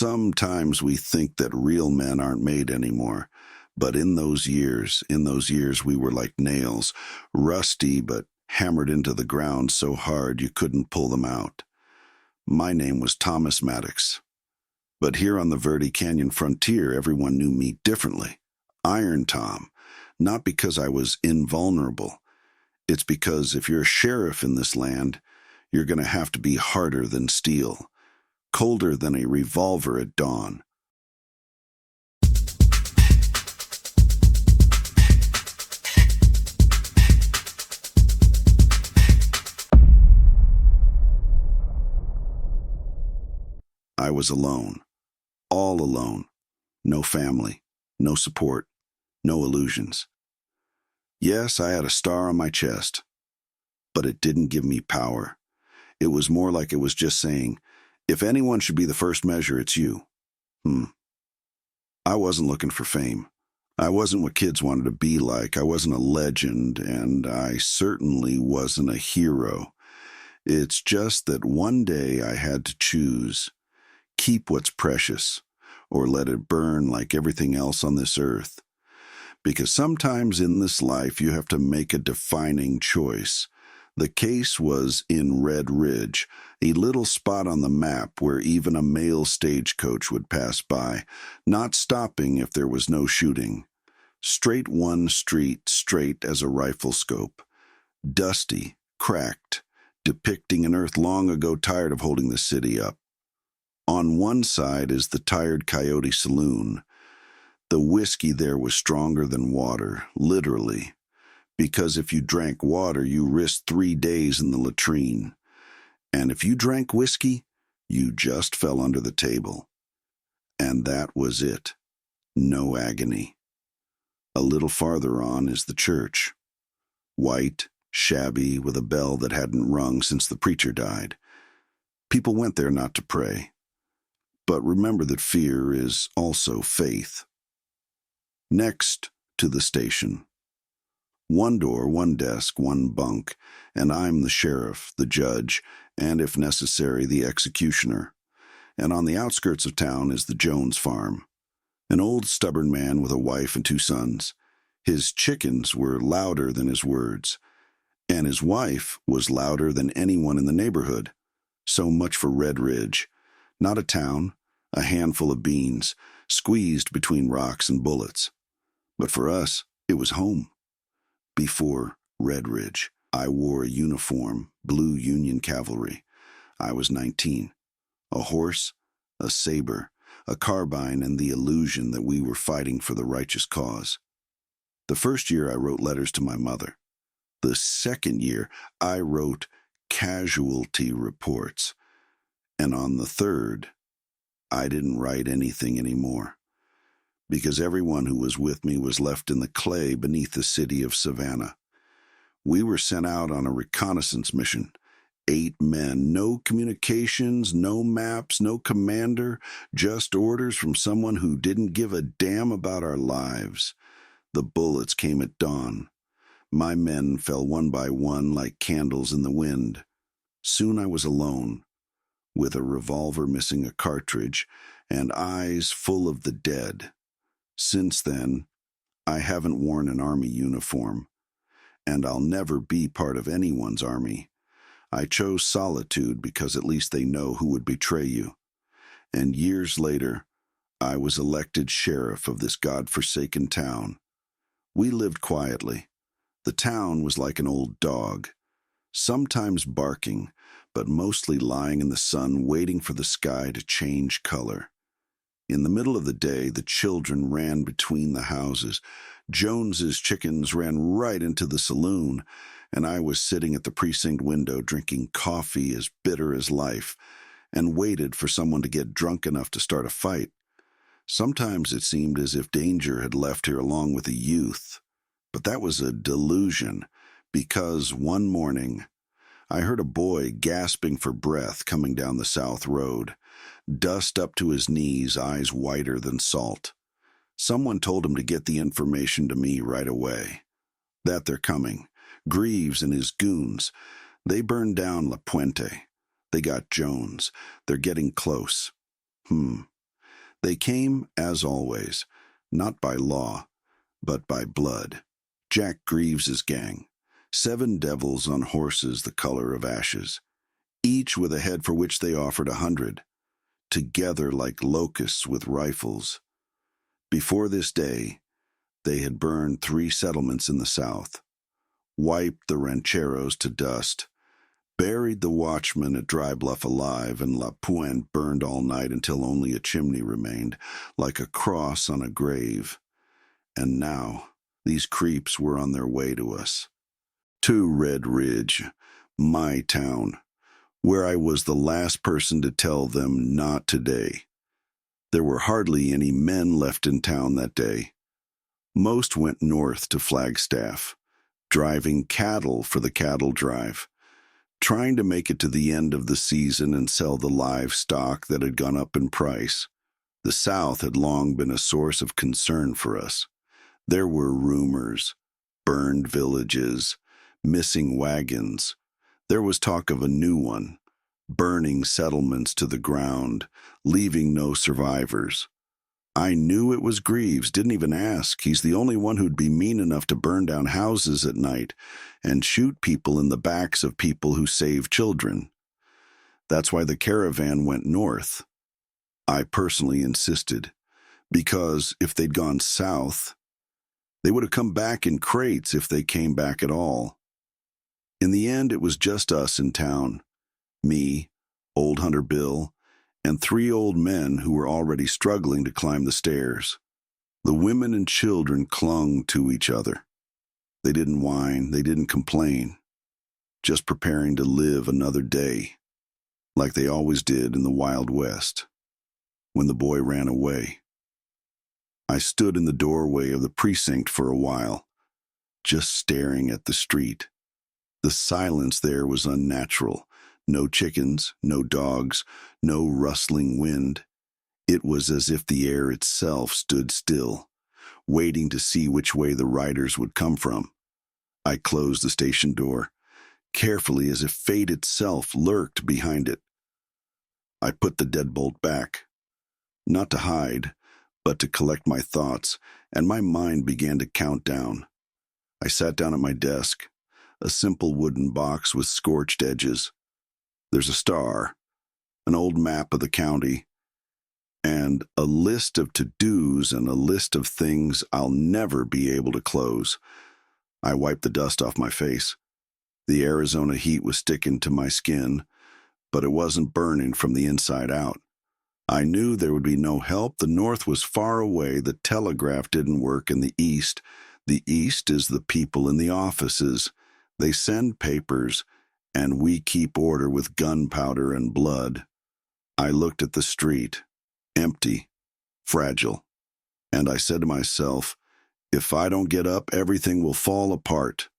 Sometimes we think that real men aren't made anymore, but in those years we were like nails, rusty but hammered into the ground so hard you couldn't pull them out. My name was Thomas Maddox, but here on the Verde Canyon frontier everyone knew me differently. Iron Tom, not because I was invulnerable. It's because if you're a sheriff in this land, you're going to have to be harder than steel, colder than a revolver at dawn. I was alone, all alone. No family, no support, no illusions. Yes, I had a star on my chest, but it didn't give me power. It was more like it was just saying, if anyone should be the first measure, it's you. I wasn't looking for fame. I wasn't what kids wanted to be like. I wasn't a legend, and I certainly wasn't a hero. It's just that one day I had to choose, keep what's precious, or let it burn like everything else on this earth. Because sometimes in this life you have to make a defining choice. The case was in Red Ridge, a little spot on the map where even a mail stagecoach would pass by, not stopping if there was no shooting. Straight one street, straight as a rifle scope. Dusty, cracked, depicting an earth long ago tired of holding the city up. On one side is the Tired Coyote Saloon. The whiskey there was stronger than water, literally, because if you drank water, you risked 3 days in the latrine. And if you drank whiskey, you just fell under the table. And that was it. No agony. A little farther on is the church. White, shabby, with a bell that hadn't rung since the preacher died. People went there not to pray. But remember that fear is also faith. Next to the station. One door, one desk, one bunk, and I'm the sheriff, the judge, and if necessary, the executioner. And on the outskirts of town is the Jones farm. An old stubborn man with a wife and 2 sons. His chickens were louder than his words, and his wife was louder than anyone in the neighborhood. So much for Red Ridge. Not a town, a handful of beans, squeezed between rocks and bullets. But for us, it was home. Before Red Ridge, I wore a uniform, blue Union cavalry. I was 19. A horse, a saber, a carbine, and the illusion that we were fighting for the righteous cause. The first year I wrote letters to my mother. The second year I wrote casualty reports. And on the third, I didn't write anything anymore. Because everyone who was with me was left in the clay beneath the city of Savannah. We were sent out on a reconnaissance mission. 8 men, no communications, no maps, no commander, just orders from someone who didn't give a damn about our lives. The bullets came at dawn. My men fell one by one like candles in the wind. Soon I was alone, with a revolver missing a cartridge and eyes full of the dead. Since then, I haven't worn an army uniform, and I'll never be part of anyone's army. I chose solitude because at least they know who would betray you. And years later, I was elected sheriff of this godforsaken town. We lived quietly. The town was like an old dog, sometimes barking, but mostly lying in the sun waiting for the sky to change color. In the middle of the day, the children ran between the houses. Jones's chickens ran right into the saloon, and I was sitting at the precinct window drinking coffee as bitter as life, and waited for someone to get drunk enough to start a fight. Sometimes it seemed as if danger had left here along with the youth, but that was a delusion, because one morning I heard a boy gasping for breath coming down the south road. Dust up to his knees, eyes whiter than salt. Someone told him to get the information to me right away. That they're coming. Greaves and his goons. They burned down La Puente. They got Jones. They're getting close. They came, as always, not by law, but by blood. Jack Greaves's gang. 7 devils on horses the color of ashes, each with a head for which they offered 100, together like locusts with rifles. Before this day, they had burned 3 settlements in the south, wiped the rancheros to dust, buried the watchman at Dry Bluff alive, and La Puente burned all night until only a chimney remained, like a cross on a grave. And now, these creeps were on their way to us. To Red Ridge, my town, where I was the last person to tell them not today. There were hardly any men left in town that day. Most went north to Flagstaff, driving cattle for the cattle drive, trying to make it to the end of the season and sell the livestock that had gone up in price. The South had long been a source of concern for us. There were rumors, burned villages, missing wagons. There was talk of a new one, burning settlements to the ground, leaving no survivors. I knew it was Greaves, didn't even ask. He's the only one who'd be mean enough to burn down houses at night and shoot people in the backs of people who save children. That's why the caravan went north. I personally insisted, because if they'd gone south, they would have come back in crates if they came back at all. In the end, it was just us in town. Me, old Hunter Bill, and 3 old men who were already struggling to climb the stairs. The women and children clung to each other. They didn't whine, they didn't complain, just preparing to live another day, like they always did in the Wild West, when the boy ran away. I stood in the doorway of the precinct for a while, just staring at the street. The silence there was unnatural. No chickens, no dogs, no rustling wind. It was as if the air itself stood still, waiting to see which way the riders would come from. I closed the station door, carefully as if fate itself lurked behind it. I put the deadbolt back, not to hide, but to collect my thoughts, and my mind began to count down. I sat down at my desk, a simple wooden box with scorched edges. There's a star, an old map of the county, and a list of to-dos and a list of things I'll never be able to close. I wiped the dust off my face. The Arizona heat was sticking to my skin, but it wasn't burning from the inside out. I knew there would be no help. The North was far away. The telegraph didn't work in the East. The East is the people in the offices. They send papers, and we keep order with gunpowder and blood. I looked at the street, empty, fragile, and I said to myself, if I don't get up, everything will fall apart.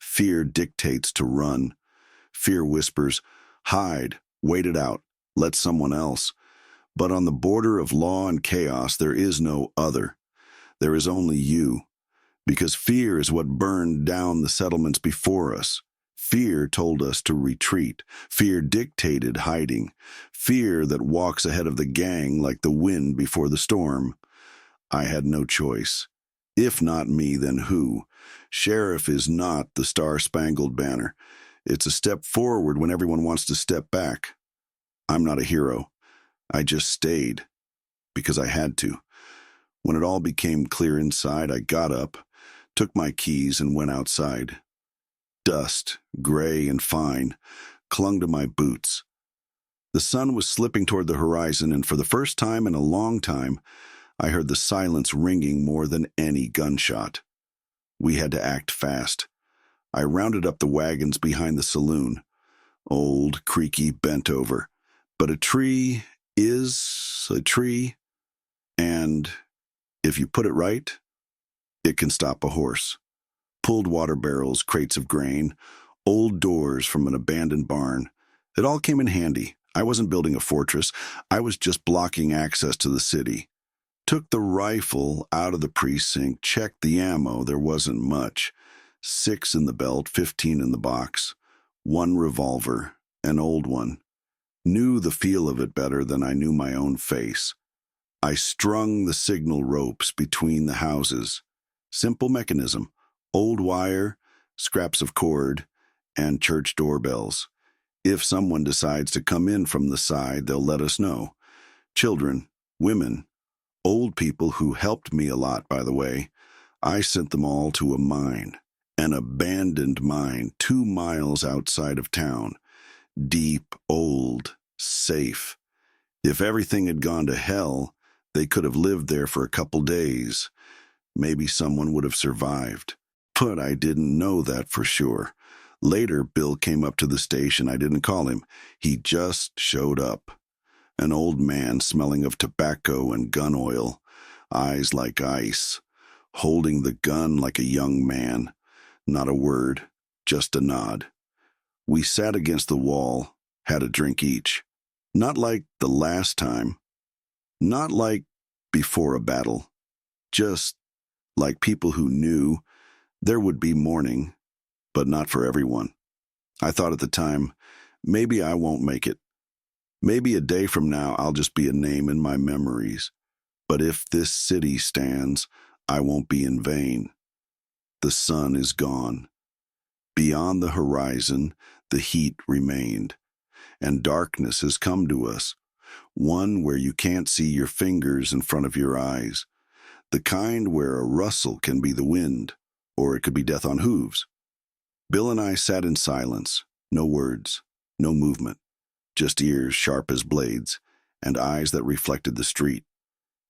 Fear dictates to run. Fear whispers, hide, wait it out, let someone else. But on the border of law and chaos, there is no other. There is only you, because fear is what burned down the settlements before us. Fear told us to retreat. Fear dictated hiding. Fear that walks ahead of the gang like the wind before the storm. I had no choice. If not me, then who? Sheriff is not the Star-Spangled Banner. It's a step forward when everyone wants to step back. I'm not a hero. I just stayed, because I had to. When it all became clear inside, I got up, took my keys, and went outside. Dust, gray and fine, clung to my boots. The sun was slipping toward the horizon, and for the first time in a long time, I heard the silence ringing more than any gunshot. We had to act fast. I rounded up the wagons behind the saloon. Old, creaky, bent over. But a tree is a tree, and if you put it right, it can stop a horse. Pulled water barrels, crates of grain, old doors from an abandoned barn. It all came in handy. I wasn't building a fortress. I was just blocking access to the city. Took the rifle out of the precinct, checked the ammo. There wasn't much. 6 in the belt, 15 in the box. 1 revolver, an old one. Knew the feel of it better than I knew my own face. I strung the signal ropes between the houses. Simple mechanism, old wire, scraps of cord, and church doorbells. If someone decides to come in from the side, they'll let us know. Children, women, old people who helped me a lot, by the way, I sent them all to a mine, an abandoned mine 2 miles outside of town. Deep, old, safe. If everything had gone to hell, they could have lived there for a couple days. Maybe someone would have survived. But I didn't know that for sure. Later, Bill came up to the station. I didn't call him. He just showed up. An old man smelling of tobacco and gun oil, eyes like ice, holding the gun like a young man. Not a word, just a nod. We sat against the wall, had a drink each. Not like the last time. Not like before a battle. Just like people who knew there would be mourning, but not for everyone. I thought at the time, maybe I won't make it. Maybe a day from now I'll just be a name in my memories. But if this city stands, I won't be in vain. The sun is gone. Beyond the horizon, the heat remained, and darkness has come to us, one where you can't see your fingers in front of your eyes, the kind where a rustle can be the wind, or it could be death on hooves. Bill and I sat in silence, no words, no movement, just ears sharp as blades, and eyes that reflected the street,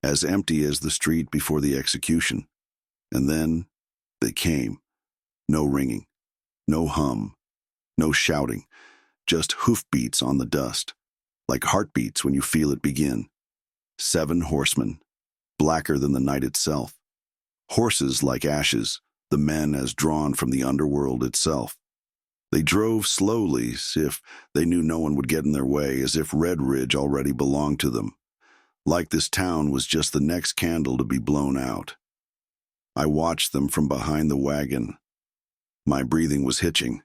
as empty as the street before the execution. And then they came. No ringing, no hum, no shouting, just hoofbeats on the dust, like heartbeats when you feel it begin. 7 horsemen, blacker than the night itself. Horses like ashes, the men as drawn from the underworld itself. They drove slowly, as if they knew no one would get in their way, as if Red Ridge already belonged to them. Like this town was just the next candle to be blown out. I watched them from behind the wagon. My breathing was hitching.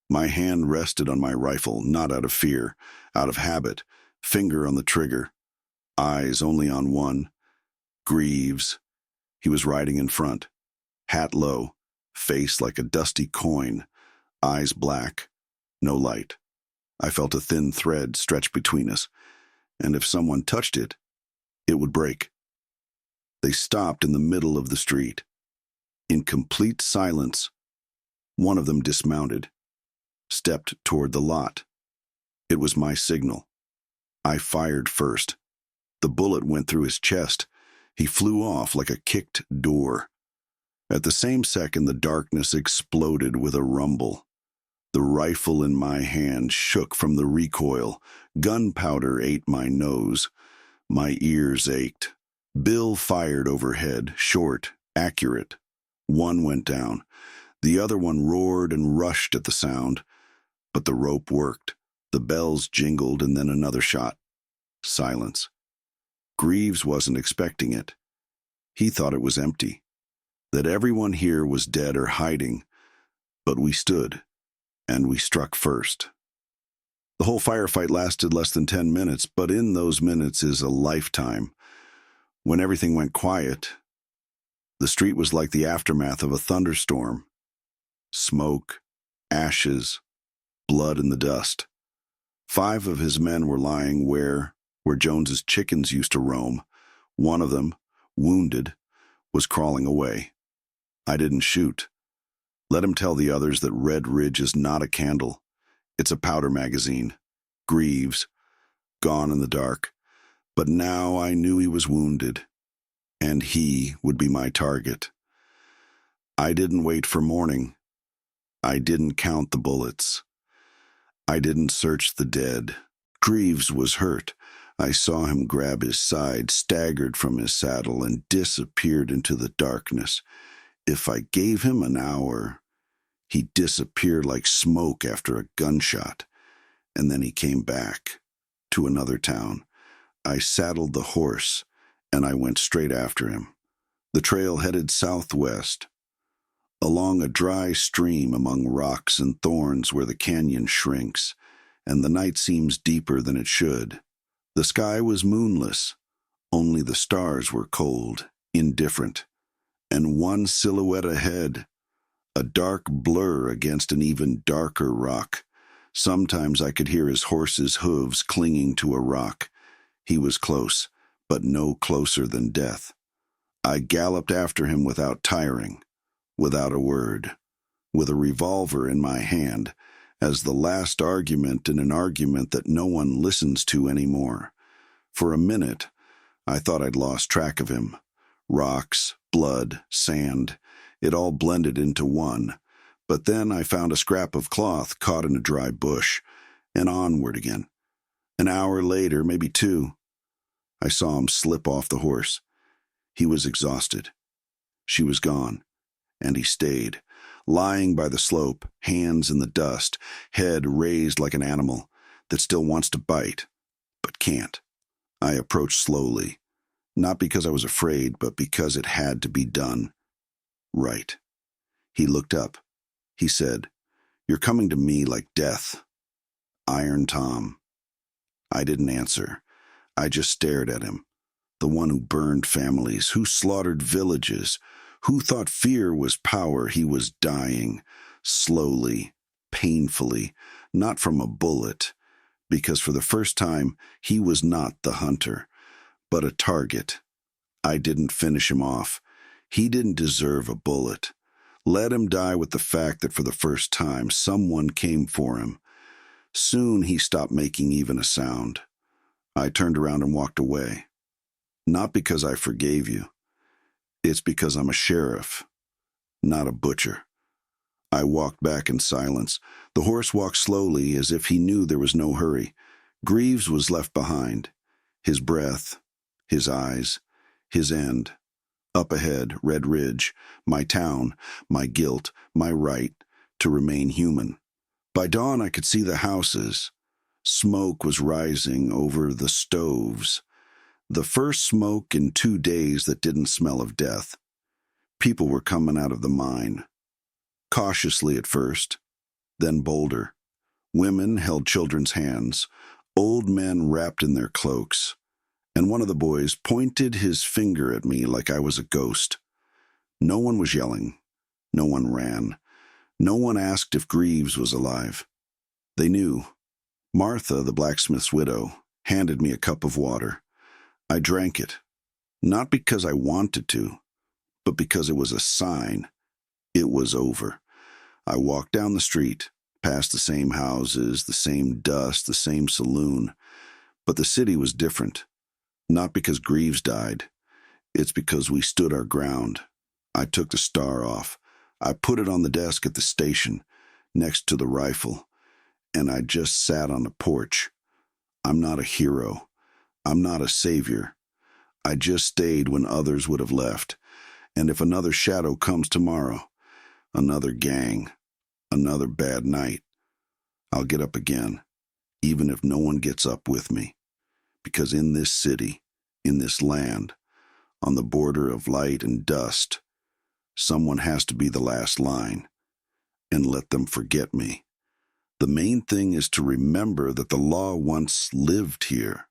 My hand rested on my rifle, not out of fear, out of habit, finger on the trigger, eyes only on one. Greaves. He was riding in front, hat low, face like a dusty coin, eyes black, no light. I felt a thin thread stretch between us, and if someone touched it, it would break. They stopped in the middle of the street. In complete silence, one of them dismounted, stepped toward the lot. It was my signal. I fired first. The bullet went through his chest. He flew off like a kicked door. At the same second, the darkness exploded with a rumble. The rifle in my hand shook from the recoil. Gunpowder ate my nose. My ears ached. Bill fired overhead, short, accurate. One went down. The other one roared and rushed at the sound. But the rope worked. The bells jingled, and then another shot. Silence. Greaves wasn't expecting it. He thought it was empty, that everyone here was dead or hiding. But we stood, and we struck first. The whole firefight lasted less than 10 minutes, but in those minutes is a lifetime. When everything went quiet, the street was like the aftermath of a thunderstorm. Smoke, ashes, blood in the dust. 5 of his men were lying where Jones's chickens used to roam. One of them, wounded, was crawling away. I didn't shoot. Let him tell the others that Red Ridge is not a candle. It's a powder magazine. Greaves, gone in the dark. But now I knew he was wounded, and he would be my target. I didn't wait for morning. I didn't count the bullets. I didn't search the dead. Greaves was hurt. I saw him grab his side, staggered from his saddle, and disappeared into the darkness. If I gave him an hour, he disappeared like smoke after a gunshot. And then he came back to another town. I saddled the horse, and I went straight after him. The trail headed southwest, along a dry stream among rocks and thorns where the canyon shrinks, and the night seems deeper than it should. The sky was moonless, Only the stars were cold, indifferent, and one silhouette ahead, a dark blur against an even darker rock. Sometimes I could hear his horse's hooves clinging to a rock. He was close, but no closer than death. I galloped after him without tiring, without a word, with a revolver in my hand, as the last argument in an argument that no one listens to anymore. For a minute, I thought I'd lost track of him. Rocks, blood, sand, it all blended into one. But then I found a scrap of cloth caught in a dry bush, and onward again. An hour later, maybe two, I saw him slip off the horse. He was exhausted. She was gone, and he stayed, lying by the slope, hands in the dust, head raised like an animal that still wants to bite, but can't. I approached slowly, not because I was afraid, but because it had to be done. Right. He looked up. He said, "You're coming to me like death." Iron Tom. I didn't answer. I just stared at him. The one who burned families, who slaughtered villages, who thought fear was power. He was dying, slowly, painfully, not from a bullet, because for the first time he was not the hunter, but a target. I didn't finish him off. He didn't deserve a bullet. Let him die with the fact that for the first time someone came for him. Soon he stopped making even a sound. I turned around and walked away. Not because I forgave you. It's because I'm a sheriff, not a butcher. I walked back in silence. The horse walked slowly, as if he knew there was no hurry. Greaves was left behind. His breath, his eyes, his end. Up ahead, Red Ridge, my town, my guilt, my right to remain human. By dawn I could see the houses. Smoke was rising over the stoves. The first smoke in 2 days that didn't smell of death. People were coming out of the mine. Cautiously at first, then bolder. Women held children's hands, old men wrapped in their cloaks, and one of the boys pointed his finger at me like I was a ghost. No one was yelling. No one ran. No one asked if Greaves was alive. They knew. Martha, the blacksmith's widow, handed me a cup of water. I drank it, not because I wanted to, but because it was a sign. It was over. I walked down the street, past the same houses, the same dust, the same saloon. But the city was different. Not because Greaves died. It's because we stood our ground. I took the star off. I put it on the desk at the station, next to the rifle, and I just sat on the porch. I'm not a hero. I'm not a savior. I just stayed when others would have left. And if another shadow comes tomorrow, another gang, another bad night, I'll get up again, even if no one gets up with me. Because in this city, in this land, on the border of light and dust, someone has to be the last line, and let them forget me. The main thing is to remember that the law once lived here,